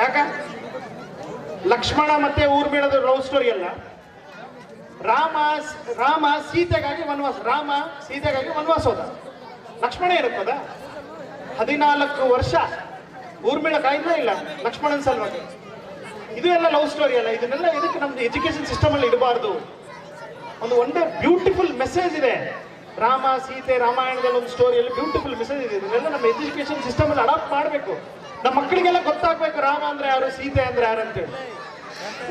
ಯಾಕ ಲಕ್ಷ್ಮಣ ಮತ್ತೆ ಊರ್ಮಿಳದ love story ಅಲ್ಲ. ರಾಮ ಸೀತೆಗಾಗಿ ವನವಾಸ ಹೋದ. ಲಕ್ಷ್ಮಣ ಇರುತ್ತದ 14 ವರ್ಷ ಊರ್ಮಿಳ ಕಾಯ್ದ ಇಲ್ಲ ಲಕ್ಷ್ಮಣನ ಸಲುವಾಗಿ. ಇದು ಎಲ್ಲ ಲವ್ ಸ್ಟೋರಿ ಅಲ್ಲ. ಇದನ್ನೆಲ್ಲ ಇದಕ್ಕೆ ನಮ್ದು ಎಜುಕೇಶನ್ ಸಿಸ್ಟಮ್ ಅಲ್ಲಿ ಇಡಬಾರ್ದು. ಒಂದು ಒಳ್ಳೆ ಬ್ಯೂಟಿಫುಲ್ ಮೆಸೇಜ್ ಇದೆ ರಾಮ ಸೀತೆ ರಾಮಾಯಣದಲ್ಲಿ ಒಂದು ಸ್ಟೋರಿಯಲ್ಲಿ ಬ್ಯೂಟಿಫುಲ್ ಮೆಸೇಜ್ ಇದೆ. ಇದನ್ನೆಲ್ಲ ನಮ್ಮ ಎಜುಕೇಶನ್ ಸಿಸ್ಟಮ್ ಅಲ್ಲಿ ಅಡಾಪ್ಟ್ ಮಾಡಬೇಕು. ನಮ್ಮ ಮಕ್ಕಳಿಗೆಲ್ಲ ಗೊತ್ತಾಗ್ಬೇಕು ರಾಮ ಅಂದ್ರೆ ಯಾರು, ಸೀತೆ ಅಂದ್ರೆ ಯಾರು ಅಂತೇಳಿ,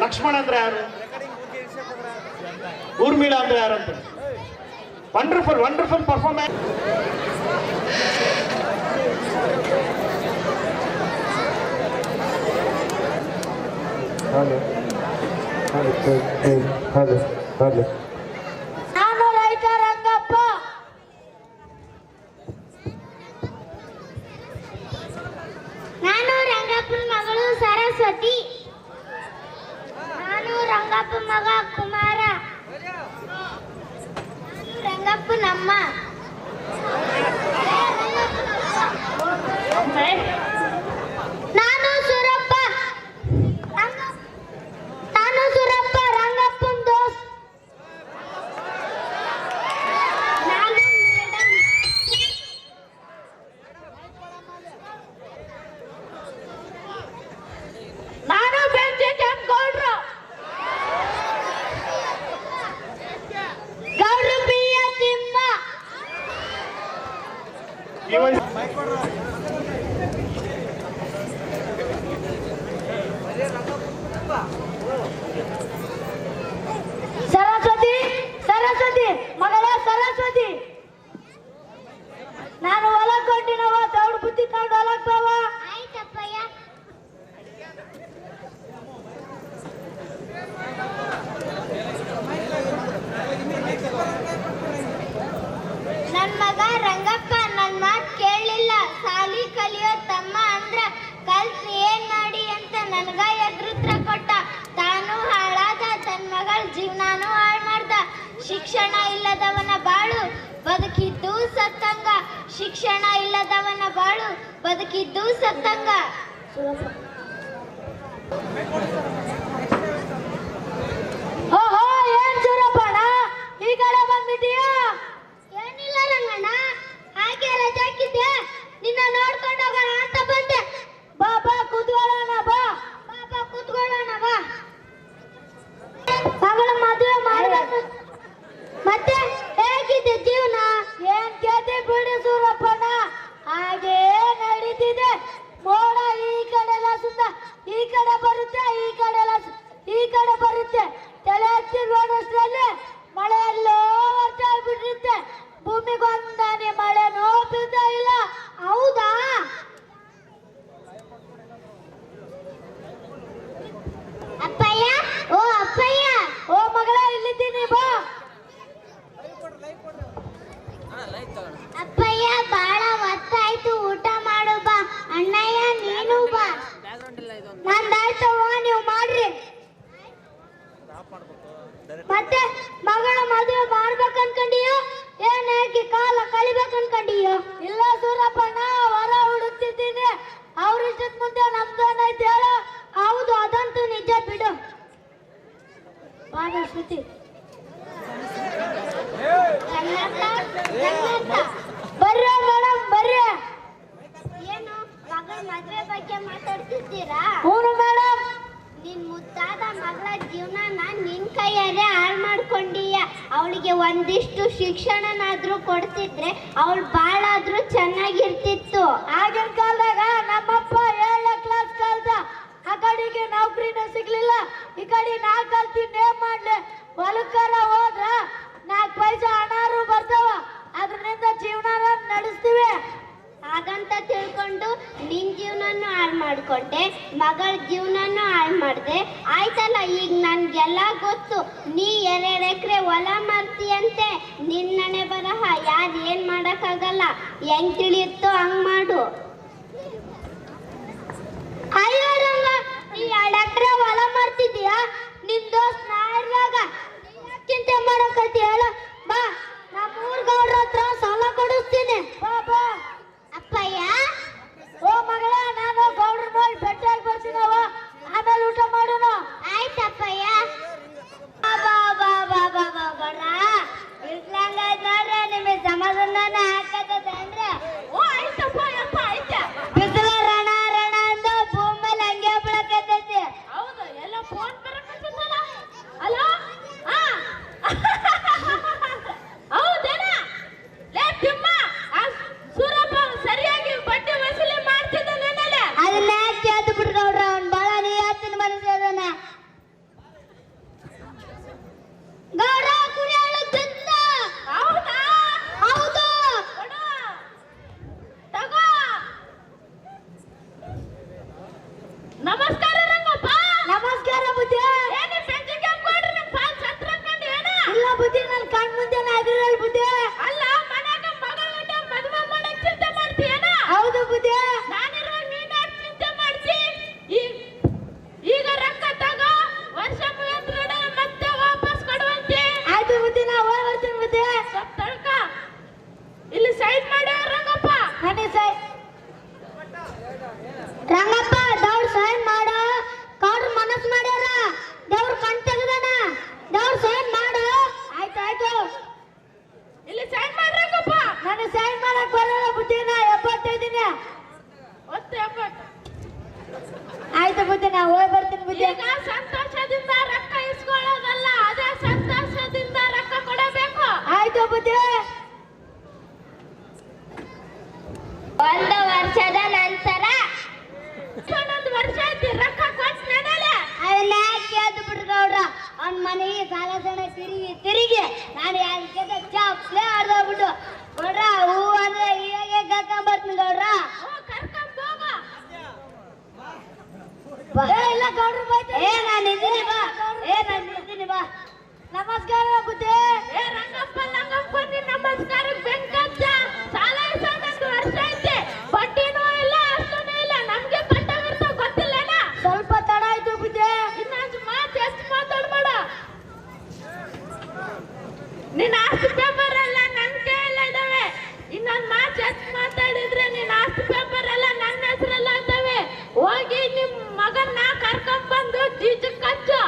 ಲಕ್ಷ್ಮಣ ಅಂದ್ರೆ ಯಾರು, ಊರ್ಮಿಳಾ ಅಂದ್ರೆ ಯಾರು ಅಂತ. Wonderful wonderful performance. ನಾನು ರೈತ ರಂಗಪ್ಪ. ನಾನು ರಂಗಪ್ಪನ ಮಗಳು ಸರಸ್ವತಿ. ನಾನು ರಂಗಪ್ಪನ ಮಗ ಕುಮಾರ. ನಾನು ರಂಗಪ್ಪನಮ್ಮ. ನಾನು ಸುರಪ್ಪ. ನಾನು ಸುರಪ್ಪ ರಂಗಪ್ಪನ ದೋಸ್ತ್. ನಾನು ಮೇಡಮ್. ನಾನು ಬೆಂಚಿ ಕೆಂಪಗೌಡ್ರು. ಗೌಡ್ರು ಬಿಯ ತಿಮ್ಮ. ಸರಸ್ವತಿ ಸರಸ್ವತಿ ಮಗಳ ಸರಸ್ವತಿ. ನಾನು ಹೊಲಕ್ ಕೊಟ್ಟಿನವ ದೌಡ್ ಬುದ್ಧಿ ಕಂಡು ಹೊಲಕ್ ಬಾವ. ಆಯ್ತಪ್ಪಯ್ಯ. ನನ್ ಮಗ ರಂಗಪ್ಪ ನನ್ ಮಾತ್ ಕೇಳಲಿಲ್ಲ. ಸಾಲಿ ಕಲಿಯೋ ತಮ್ಮ ಅಂದ್ರ ಕಲ್ತ್ ಏನ್ ಮಾಡಿ ಅಂತ ನನ್ಗ ಎದುರುತ್ರ ಕೊಟ್ಟ. ತಾನು ಹಾಳಾದ ತನ್ನ ಮಗಳ ಜೀವನಾನು ಹಾಳು ಮಾಡ್ದ. ಶಿಕ್ಷಣ ಇಲ್ಲದವನ ಬಾಳು ಬದುಕಿದ್ದು ಸತ್ತಂಗ. ಶಿಕ್ಷಣ ಇಲ್ಲದವನ ಬಾಳು ಬದುಕಿದ್ದು ಸತ್ತಂಗ. ಓಹೋ ಏನ್ ಸುರಪ್ಪಣ್ಣ ಈ ಕಡೆ ಬಂದ್ಬಿಟ್ಟಿಯಾ? ಏನಿಲ್ಲ ರಂಗಣ್ಣ, ಹಾಗೆ ರಜೆ ಹಾಕಿದ್ದೆ, ನಿನ್ನ ನೋಡ್ಕೊಂಡು ಹೋಗೋಣ ಅಂತ ಬಂದೆ. ಬಾ ಬಾ ಕೂತ್ಕೊಳ್ಳೋಣ, ಬಾ ಬಾ ಕೂತ್ಕೊಳ್ಳೋಣ ಬಾ. ಮಗಳ ಮದುವೆ ಮಾಡ್ಬೇಕು. ಮತ್ತೆ ಹೇಗಿದೆ ಜೀವನ? ಏನ್ ಕೇಳ್ತಿ ಬಿಡಿ ಸೂರಪ್ಪಣ್ಣ, ಹಾಗೇ ನಡೀತಿದೆ. ಮೋಡ ಈ ಕಡೆ ಎಲ್ಲ ಸುತ್ತ ಈ ಕಡೆ ಬರುತ್ತೆ, ಈ ಕಡೆ ಬರುತ್ತೆ. ತಲೆ ಹತ್ತಿ ನೋಡೋಷ್ಟ್ರಲ್ಲಿ ಮಳೆ ಎಲ್ಲೋ ವರ್ಷ ಆಗ್ಬಿಟ್ಟಿರುತ್ತೆ. ಭೂಮಿಗೊಂದಾನೆ ಮಳೆನೂ ಬೀಳ್ತಾ ಇಲ್ಲ. ಹೌದಾ? ಅಪ್ಪಯ್ಯ, ಓ ಅಪ್ಪಯ್ಯ, ಓ ಮಗಳ ಇಲ್ಲಿದ್ದೀನಿ ಬಾ. ಅಪ್ಪಯ್ಯ ಬಾಳ ಹೊತ್ತಾಯ್ತು, ಊಟ ಮಾಡು ಬಾ. ಅಣ್ಣಯ್ಯ ನೀನು ಬಾ. ನಂದಾಯ್ತವ, ನೀವು ಮಾಡ್ರಿ. ಮತ್ತೆ ಮಗಳ ಮದುವೆ ಮಾಡ್ಬೇಕನ್ಕಂಡಿಯೋ ಏನ್ ಹೇಗೆ ಕಾಲ ಕಳಿಬೇಕನ್ಕಂಡಿಯೋ? ಇಲ್ಲ ಸೂರಪ್ಪಣ್ಣ, ಹೊರ ಹುಡುಕ್ತಿದ್ದೀನಿ. ಅವ್ರ ಇಷ್ಟದ ಮುಂದೆ ನಮ್ದೇನೈತೆ ಹೇಳು? ಹೌದು, ಅದಂತೂ ನಿಜ ಬಿಡು. ಶ್ರುತಿ ಬರ್ರಿ ಮೇಡಮ್ ಬರ್ರಿ. ಏನು ಮಗಳ ಮದುವೆ ಬಗ್ಗೆ ಮಾತಾಡ್ತಿದ್ದೀರಾ? ಹ್ಞೂ ಮೇಡಮ್. ನಿನ್ ಮುದ್ದಾದ ಮಗಳ ಜೀವನ ನಿನ್ ಕೈಯಲ್ಲೇ ಹಾಳು ಮಾಡ್ಕೊಂಡೀಯ. ಅವಳಿಗೆ ಒಂದಿಷ್ಟು ಶಿಕ್ಷಣನಾದ್ರೂ ಕೊಡ್ತಿದ್ರೆ ಅವಳು ಬಾಳಾದ್ರೂ ಚೆನ್ನಾಗಿರ್ತಿತ್ತು. ಆಗಿನ ಕಾಲದಾಗ ನಮ್ಮಪ್ಪ 7ನೇ ಕ್ಲಾಸ್ ಕಲ್ತ, ಆ ಕಡೆಗೆ ನೌಕರಿನ ಸಿಗ್ಲಿಲ್ಲ, ಈ ಕಡೆ ನಾ ಕಲ್ತೀನಿ ಏನ್ ಮಾಡ್ಲಿ? ಹೊಲಕ್ಕರ ಹೋದ್ರ 4 ಪೈಸೆ ಹಣಾರು ಬರ್ತಾವ, ಅದ್ರಿಂದ ಜೀವನ ನಡೆಸ್ತೀವಿ. ಹಾಗಂತ ತಿಳ್ಕೊಂಡು ನಿನ್ ಜೀವನನು ಹಾಳು ಮಾಡ್ಕೊಂಡೆ, ಮಗಳ ಜೀವನನು ಹಾಳು ಮಾಡ್ದೆ. ಆಯ್ತಲ್ಲ, ಈಗ ನನ್ಗೆಲ್ಲ ಗೊತ್ತು. ನೀ 2 ಎಕರೆ ಹೊಲ ಮಾರ್ತೀಯಂತೆ. ನಿನ್ನನೆ ಬರಹ ಯಾರು ಏನ್ ಮಾಡಕ್ಕಾಗಲ್ಲ. ಹೆಂಗ್ ತಿಳಿಯುತ್ತೋ ಹಂಗ್ ಮಾಡು. ಅಯ್ಯೋ ರಂಗ, ನೀ 2 ಎಕರೆ ಹೊಲ ಮಾರ್ತಿದ್ದೀಯಾ? ನಿನ್ ದೋಸ್ತ್ ನಾ ಇರುವಾಗ ಚಿಂತೆ ಮಾಡಕತ್ತಿ ಹೇಳ? ಬಾ, ನಮ್ಮ ಗೌಡ್ರ ಹತ್ರ ಸಾಲ ಕೊಡಿಸ್ತೀನಿ. ಬಾ ಬಾ. ಅಪ್ಪಯ್ಯ, ಓ ಮಗಳ, ನಾನು ಗೌಡ್ರ ನೋಡಿ ಭೇಟಿಯಾಗಿ ಬರ್ತೀನವ. ಆಯ್ತು ಬುದ್ಧಿ ನಾ ಹೋಗಿ ಬರ್ತೀನಿ ಬುದ್ಧಿ. ಈಗ ಸಂತೋಷದಿಂದ ರೊಕ್ಕ ಇಸ್ಕೊಳ್ಳೋದಲ್ಲ, ಅದೇ ಸಂತೋಷದಿಂದ ರೊಕ್ಕ ಕೊಡಬೇಕು. ಆಯ್ತು ಬುದ್ಧಿ. ಒಂದು ವರ್ಷದ ನಂತರ ಇನ್ನೊಂದು ವರ್ಷ ಐತಿ, ರೊಕ್ಕ ಕೊಟ್ಟು ನಡಲೆ. ಅದನ್ನ ಕೇಳ್ದು ಬಿಡ್ರಿ ಗೌಡ್ರ. ಅವ್ನ ಮನೆಗೆ ಸಾಲ ಸಣ ತಿರುಗಿ ನಾನು ಯಾಕೆ ಚಾಪ್ಲೆ ಆಡ್ದೋಗ್ಬಿಟ್ಟು ಗೌಡ್ರ ಹೂ ಅಂದ್ರೆ ಹೀಗೆ ಕರ್ಕೊಂಡ್ ಬರ್ತೀನಿ ಗೌಡ್ರ. ಕರ್ಕೊಂಡ್ ಹೋಗ. ಇಲ್ಲ ಗೌಡ್ರ ಬೈತೆ. ನಾನು ಇದ್ದೀನಿ ಬಾ. ನಾನು ಇದ್ದೀನಿ ಬಾ. ನಮಸ್ಕಾರ ಬುದ್ಧಿ. ರಂಗಪ್ಪ ನಿನ್ ನಮಸ್ಕಾರಕ್ಕೆ ಬೆಂಕಚ್ಚ. ಸಾಲ ಇಸ್ಕೊಂಡ್ ವರ್ಷ ಐತಿ, ಬಡ್ಡಿನೂ ಇಲ್ಲ ಅಷ್ಟನೂ ಇಲ್ಲ. ನಮ್ಗೆ ಕಟ್ಟಾಗಿರ್ತಾವ ಗೊತ್ತಿಲ್ಲನ. ಸ್ವಲ್ಪ ತಡ ಆಯ್ತು ಬುದ್ಧಿ. ಇನ್ನೊಂದು ಮಾತು ಎಷ್ಟು ಮಾತಾಡ್ಬೇಡ. ನಿನ್ನ ಆಸ್ತಿ ಪೇಪರ್ ಎಲ್ಲ ನನ್ನ ಕೈಯಲ್ಲ ಇದಾವೆ. ಇನ್ನೊಂದು ಮಾತು ಎಷ್ಟು ಮಾತಾಡಿದ್ರೆ ನಿನ್ನ ಆಸ್ತಿ ಪೇಪರ್ ಎಲ್ಲ ನನ್ನ ಹೆಸರೆಲ್ಲ ಇದ್ದಾವೆ. ಹೋಗಿ ನಿಮ್ ಮಗನ್ನ ಕರ್ಕೊಂಡ್ ಬಂದು ಜೀಜಕ್ ಹಚ್ಚು.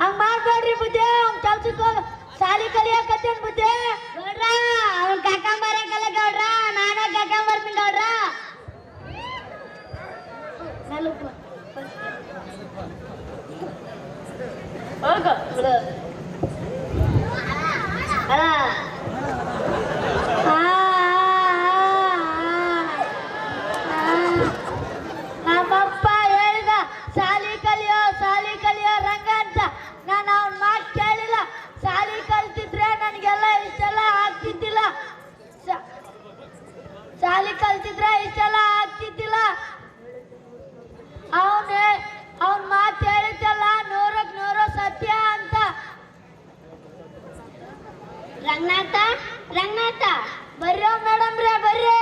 ಹಂಗ ಮಾಡ್ಬೇಡ್ರಿ ಬುದ್ಧಿ. ಅವ್ನ ಕೆಲ್ಸಕ್ಕೆ ಹೋಗ ಸಾಲಿ ಕಲಿಯಕತ್ತೇನ್ ಬುದ್ಧಿ. ಗೌಡ್ರ ಅವ್ನ್ ಕರ್ಕೊಂಡ್ ಬರಕಲ್ಲ ಗೌಡ್ರ, ನಾನೇ ಕರ್ಕೊಂಡ್ ಬರ್ತೀನಿ ಗೌಡ್ರ. ಹೋಗು. ನಮ್ಮಪ್ಪ ಹೇಳಿದ ಸಾಲಿ ಕಲಿಯೋ ರಂಗ ಅಂತ. ನಾನು ಅವನ್ ಮಾತು ಕೇಳಿಲ್ಲ. ಸಾಲಿ ಕಲ್ತಿದ್ರೆ ನನಗೆಲ್ಲ ಇಷ್ಟೆಲ್ಲ ಆಗ್ತಿದ್ದಿಲ್ಲ. ಸಾಲಿ ಕಲ್ತಿದ್ರೆ ಇಷ್ಟೆಲ್ಲ ಆಗ್ತಿದ್ದಿಲ್ಲ. ಅವನ್ ಮಾತು ಹೇಳಿದ್ದಲ್ಲ ನೂರಕ್ಕೆ ನೂರು ಸತ್ಯ ಅಂತ. ರಂಗನಾಥ ಬರ್ರಿ ಮೇಡಮ್ ರೇ ಬರ್ರಿ.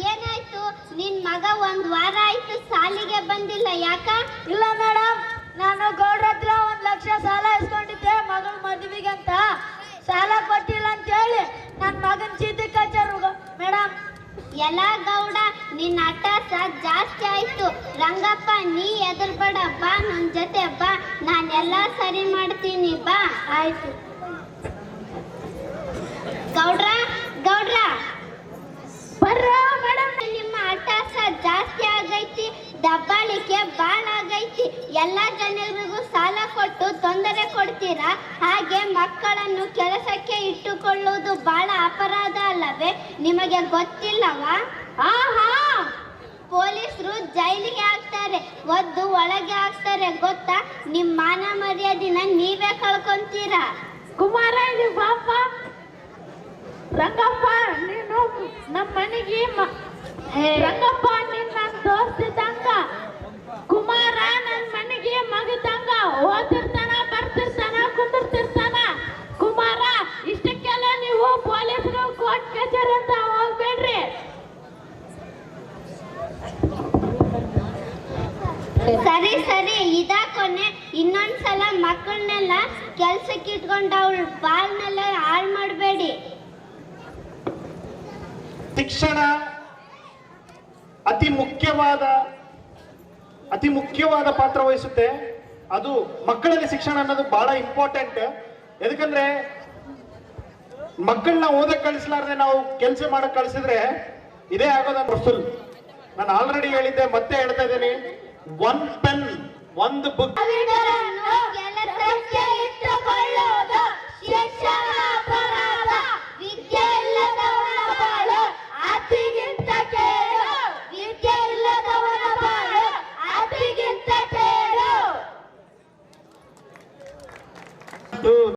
ಏನಾಯ್ತು? ನಿನ್ ಮಗ ಒಂದ್ ವಾರ ಆಯ್ತು ಸಾಲಿಗೆ ಬಂದಿಲ್ಲ, ಯಾಕ? ಇಲ್ಲ ಮೇಡಮ್, ನಾನು ಗೌಡ್ರ ಹತ್ರ 1 ಲಕ್ಷ ಸಾಲ ಇಸ್ಕೊಂಡಿದ್ದೆ ಮಗಳ ಮದುವೆಗಂತ. ಸಾಲ ಕೊಟ್ಟಿಲ್ಲ ಅಂತ ಹೇಳಿ ನನ್ನ ಮಗನ ಚೀಟಿಗೆ ಹಚ್ಚಾರು ಮೇಡಮ್. ಎಲ್ಲ ಗೌಡ, ನಿನ್ನ ಅಟ್ಟಾಸ ಜಾಸ್ತಿ ಆಯ್ತು. ರಂಗಪ್ಪ ನೀ ಎದುರ್ಬೇಡ, ಬಾ ನನ್ ಜೊತೆ ಬಾ, ನಾನೆಲ್ಲ ಸರಿ ಮಾಡ್ತೀನಿ ಬಾ. ಆಯ್ತು ಗೌಡ್ರ ಬರ್ರ ಮೇಡಮ್. ನಿಮ್ಮ ಅಟ್ಟಾಸ ಜಾಸ್ತಿ ಆಗೈತಿ, ದಬ್ಬಾಳಿಕೆ ಬಾಳ ಆಗೈತಿ. ಎಲ್ಲ ಜನರಿಗೂ ಸಾಲ ಕೊಟ್ಟು ತೊಂದರೆ ಕೊಡ್ತೀರಾ. ಹಾಗೆ ಮಕ್ಕಳನ್ನು ಕೆಲಸಕ್ಕೆ ಇಟ್ಟುಕೊಳ್ಳುವುದು ಬಹಳ ಅಪರಾಧ ಅಲ್ಲವೇ? ನಿಮಗೆ ಗೊತ್ತಿಲ್ಲವಾ? ಆಹಾ, ಪೊಲೀಸರು ಜೈಲಿಗೆ ಹಾಕ್ತಾರೆ, ಒದ್ದು ಒಳಗೆ ಹಾಕ್ತಾರೆ, ಗೊತ್ತಾ? ನಿಮ್ಮ ಮಾನ ಮರ್ಯಾದಿನ ನೀವೇ ಕಳ್ಕೊಂತೀರಾ. ಕುಮಾರ ಇಲ್ಲಿ ಬಾಪ. ರಂಗಪ್ಪ ನೀನು ನಮ್ಮ ಮನೆಗೆ ರಂಗಪ್ಪ ನೀನ್ ನನ್ನ ದೋಸ್ತಿದ್ದಂಗ. ಕುಮಾರ ನನ್ನ ಮನೆಗೆ ಮಗದಂಗ. ಓದಿರ್ತಾನ, ಬರ್ತಿರ್ತಾನ, ಕುಂದಿರ್ತಿರ್ತಾನ. ಕುಮಾರ ಇಷ್ಟಕ್ಕೆಲ್ಲ ನೀವು ಪೊಲೀಸರು ಕೋರ್ಟ್ ಕಚೇರಿ ಅಂತ ಹೋಗ್ಬೇಡ್ರಿ. ಸರಿ ಇದಾ ಕೊನೆ. ಇನ್ನೊಂದ್ಸಲ ಮಕ್ಕಳನ್ನೆಲ್ಲ ಕೆಲ್ಸಕ್ಕೆ ಇಟ್ಕೊಂಡು ಅವಳು ಬಾಳ್ನೆಲ್ಲ ಹಾಳು ಮಾಡಬೇಡಿ. ಶಿಕ್ಷಣ ಅತಿ ಮುಖ್ಯವಾದ ಪಾತ್ರ ವಹಿಸುತ್ತೆ. ಅದು ಮಕ್ಕಳಲ್ಲಿ ಶಿಕ್ಷಣ ಅನ್ನೋದು ಬಹಳ ಇಂಪಾರ್ಟೆಂಟ್. ಯಾಕಂದ್ರೆ ಮಕ್ಕಳನ್ನ ಓದಕ್ ಕಳಿಸ್ಲಾರ್ದೆ ನಾವು ಕೆಲಸ ಮಾಡಕ್ ಕಳಿಸಿದ್ರೆ ಇದೇ ಆಗೋದ ಫುಲ್. ನಾನು ಆಲ್ರೆಡಿ ಹೇಳಿದ್ದೆ, ಮತ್ತೆ ಹೇಳ್ತಾ ಇದ್ದೀನಿ, 1 ಪೆನ್ 1 ಬುಕ್.